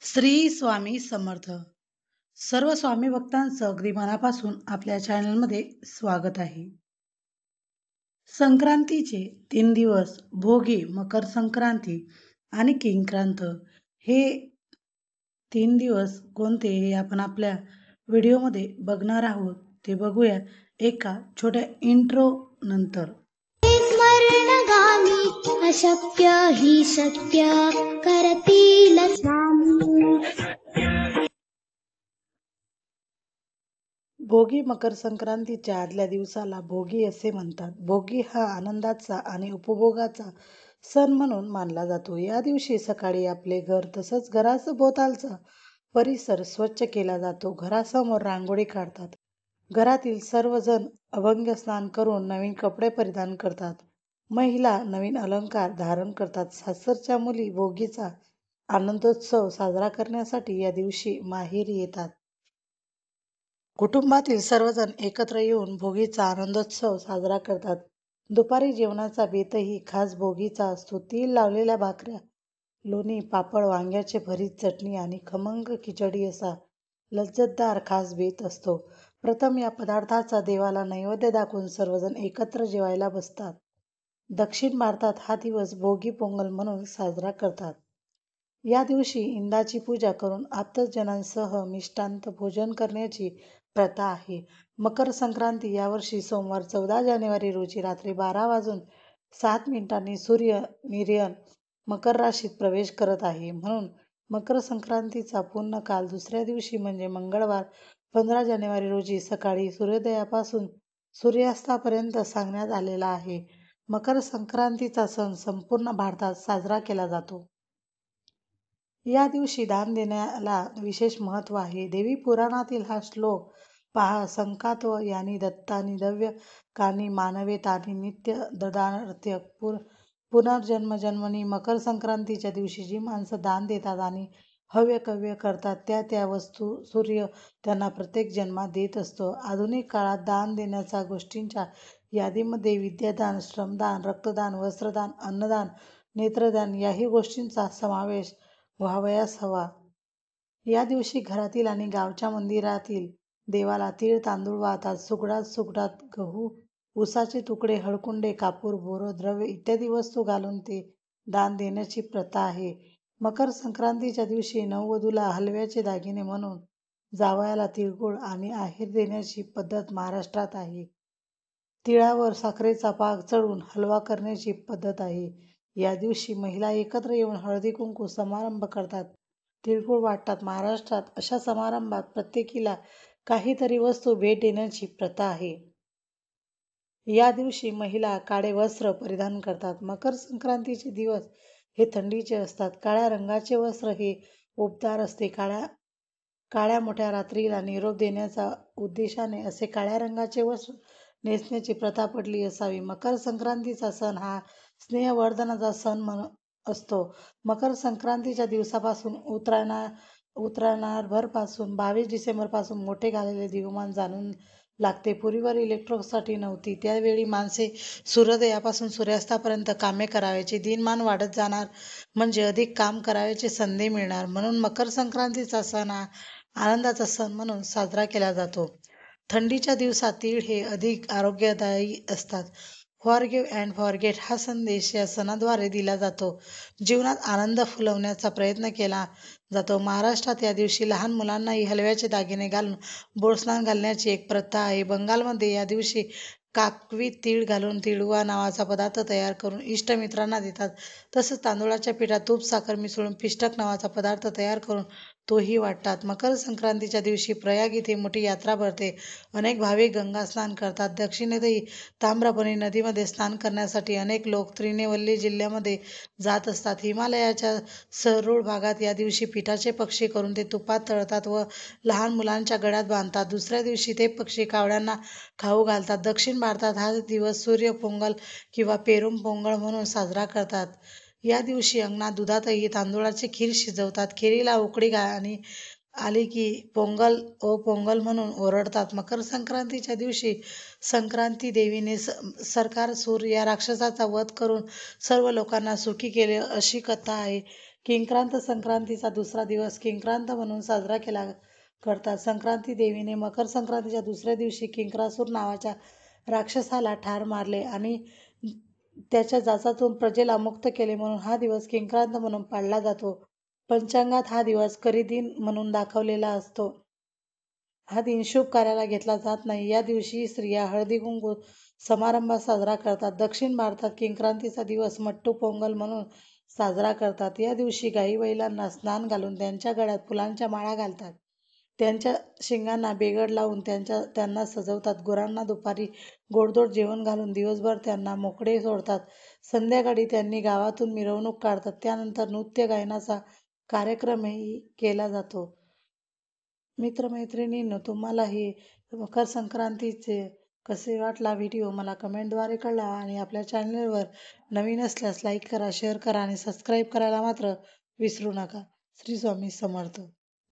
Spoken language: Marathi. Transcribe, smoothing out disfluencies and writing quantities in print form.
श्री स्वामी समर्थ. सर्व स्वामी भक्तांचं अगदी मनापासून आपल्या चॅनलमध्ये स्वागत आहे. संक्रांतीचे 3 दिवस भोगी, मकर संक्रांती आणि किंक्रांत हे 3 दिवस कोणते हे आपण आपल्या व्हिडिओमध्ये बघणार आहोत. ते बघूया एका छोट्या इंट्रो नंतर. स्मरणगामी अशक्य हि शक्य करतील स्वामी. भोगी मकर संक्रांतीच्या आदल्या दिवसाला भोगी असे म्हणतात. भोगी हा आनंदाचा आणि उपभोगाचा सण म्हणून मानला जातो. या दिवशी सकाळी आपले घर तसंच घरासभोवतालचा परिसर स्वच्छ केला जातो. घरासमोर रांगोळी काढतात. घरातील सर्वजण अभंग स्नान करून नवीन कपडे परिधान करतात. महिला नवीन अलंकार धारण करतात. सासरच्या मुली भोगीचा आनंदोत्सव साजरा करण्यासाठी या दिवशी माहेरी येतात. कुटुंबातील सर्वजण एकत्र येऊन भोगीचा आनंदोत्सव साजरा करतात. दुपारी जेवणाचा बेतही खास भोगीचा असतो. तीळ लावलेल्या भाकऱ्या, लोणी, पापड, वांग्याचे भरीत, चटणी आणि खमंग खिचडी असा लज्जतदार खास बेत असतो. प्रथम या पदार्थाचा देवाला नैवेद्य दाखवून सर्वजण एकत्र जेवायला बसतात. दक्षिण भारतात हा दिवस भोगी पोंगल म्हणून साजरा करतात. या दिवशी इंदाची पूजा करून आप्तजनांसह मिष्टांत भोजन करण्याची प्रथा आहे. मकर संक्रांती यावर्षी सोमवार 14 जानेवारी रोजी रात्री 12:07 सूर्य निर्यण मकर राशीत प्रवेश करत आहे. म्हणून मकर संक्रांतीचा पूर्ण काल दुसऱ्या दिवशी म्हणजे मंगळवार 15 जानेवारी रोजी सकाळी सूर्योदयापासून सूर्यास्तापर्यंत सांगण्यात आलेला आहे. मकर संक्रांतीचा सण संपूर्ण भारतात साजरा केला जातो. या दिवशी दान देण्याला विशेष महत्त्व आहे. देवी पुराणातील हा श्लोक पहा. संकात्व यानी दत्तानी दव्य कानी मानवेतानी नित्य ददार्थ पुनर्जन्मजन्मनी. मकर संक्रांतीच्या दिवशी जी माणसं दान देतात आणि हव्य कव्य करतात त्या वस्तू सूर्य त्यांना प्रत्येक जन्मात देत असतो. आधुनिक काळात दान देण्याच्या गोष्टींच्या यादीमध्ये विद्यादान, श्रमदान, रक्तदान, वस्त्रदान, अन्नदान, नेत्रदान याही गोष्टींचा समावेश व्हावयास हवा. या दिवशी घरातील आणि गावच्या मंदिरातील देवाला तीळ तांदूळ वाहतात. सुगडात गहू, ऊसाचे तुकडे, हळकुंडे, कापूर, बोरं, द्रव्य इत्यादी वस्तू घालून ते दान देण्याची प्रथा आहे. मकर संक्रांतीच्या दिवशी नववधूला हलव्याचे दागिने म्हणून जावयाला तिळगुळ आणि आहेर देण्याची पद्धत महाराष्ट्रात आहे. तिळावर साखरेचा पाक चढवून हलवा करण्याची पद्धत आहे. या दिवशी महिला एकत्र येऊन हळदी कुंकू समारंभ करतात, तिळगुळ वाटतात. महाराष्ट्रात अशा समारंभात प्रत्येकीला काहीतरी वस्तू भेट देण्याची प्रथा आहे. या दिवशी महिला काळे वस्त्र परिधान करतात. मकर संक्रांतीचे दिवस हे थंडीचे असतात. काळ्या रंगाचे वस्त्र हे उबदार असते. काळ्या मोठ्या रात्रीला निरोप देण्याच्या उद्देशाने असे काळ्या रंगाचे वस्त्र नेसण्याची प्रथा पडली असावी. मकर संक्रांतीचा सण हा स्नेहवर्धनाचा सण असतो. मकर संक्रांतीच्या दिवसापासून उत्तरायणाभरपासून 22 डिसेंबरपासून मोठे झालेले दिवमान जाणून लागते. पूर्वीवर इलेक्ट्रॉनिक्ससाठी नव्हती. त्यावेळी माणसे सूर्योदयापासून सूर्यास्तापर्यंत कामे करावयाची. दिनमान वाढत जाणार म्हणजे अधिक काम करावयाची संधी मिळणार. म्हणून मकर संक्रांतीचा सण हा आनंदाचा सण म्हणून साजरा केला जातो. थंडीच्या दिवसात तीळ हे अधिक आरोग्यदायी असतात. फॉरगिव्ह अँड फॉरगेट हा संदेश या सणाद्वारे दिला जातो. जीवनात आनंद फुलवण्याचा प्रयत्न केला जातो. महाराष्ट्रात या दिवशी लहान मुलांनाही हलव्याचे दागिने घालून बोरस्नान घालण्याची एक प्रथा आहे. बंगालमध्ये या दिवशी काकवीत तीळ घालून तिळगुळ नावाचा पदार्थ तयार करून इष्टमित्रांना देतात. तसंच तांदूळाच्या पिठात तूप साखर मिसळून पिष्टक नावाचा पदार्थ तयार करून तोही वाटतात. मकर संक्रांतीच्या दिवशी प्रयाग इथे मोठी यात्रा भरते. अनेक भाविक गंगा स्नान करतात. दक्षिणेतही ताम्रबरणी नदीमध्ये स्नान करण्यासाठी अनेक लोक त्रिनेवल्ली जिल्ह्यामध्ये जात असतात. हिमालयाच्या सरूळ भागात या दिवशी पिठाचे पक्षी करून ते तुपात तळतात व लहान मुलांच्या गळ्यात बांधतात. दुसऱ्या दिवशी ते पक्षी कावळ्यांना खाऊ घालतात. दक्षिण भारतात हा दिवस सूर्य पोंगल किंवा पेरुम पोंगल म्हणून साजरा करतात. या दिवशी अंगणात दुधातही तांदूळाची खीर शिजवतात. खिरीला उकळी आली की पोंगल ओ पोंगल म्हणून ओरडतात. मकर संक्रांतीच्या दिवशी संक्रांती देवीने सरकारसूर या राक्षसाचा वध करून सर्व लोकांना सुखी केले अशी कथा आहे. किंक्रांत संक्रांतीचा दुसरा दिवस किंक्रांत म्हणून साजरा केला करतात. संक्रांती देवीने मकर संक्रांतीच्या दुसऱ्या दिवशी किंक्रासूर नावाच्या राक्षसाला ठार मारले आणि त्याच्या जाचातून प्रजेला मुक्त केले म्हणून हा दिवस किंक्रांत म्हणून पाळला जातो. पंचांगात हा दिवस करी म्हणून दाखवलेला असतो. हा दिन शुभ कार्याला घेतला जात नाही. या दिवशी स्त्रिया हळदी कुंकू समारंभ साजरा करतात. दक्षिण भारतात किंक्रांतीचा दिवस मट्टू पोंगल म्हणून साजरा करतात. या दिवशी गाई बैलांना स्नान घालून त्यांच्या गळ्यात फुलांच्या माळा घालतात. त्यांच्या शिंगांना बेगड लावून त्यांना सजवतात. गुरांना दुपारी गोडधोड जेवण घालून दिवसभर त्यांना मोकळे सोडतात. संध्याकाळी त्यांनी गावातून मिरवणूक काढतात. त्यानंतर नृत्य गायनाचा कार्यक्रमही केला जातो. मित्रमैत्रिणींनो, तुम्हालाही मकर संक्रांतीचे कसे वाटला व्हिडिओ मला कमेंटद्वारे कळवा आणि आपल्या चॅनलवर नवीन असल्यास लाईक करा, शेअर करा आणि सबस्क्राईब करायला मात्र विसरू नका. श्री स्वामी समर्थ.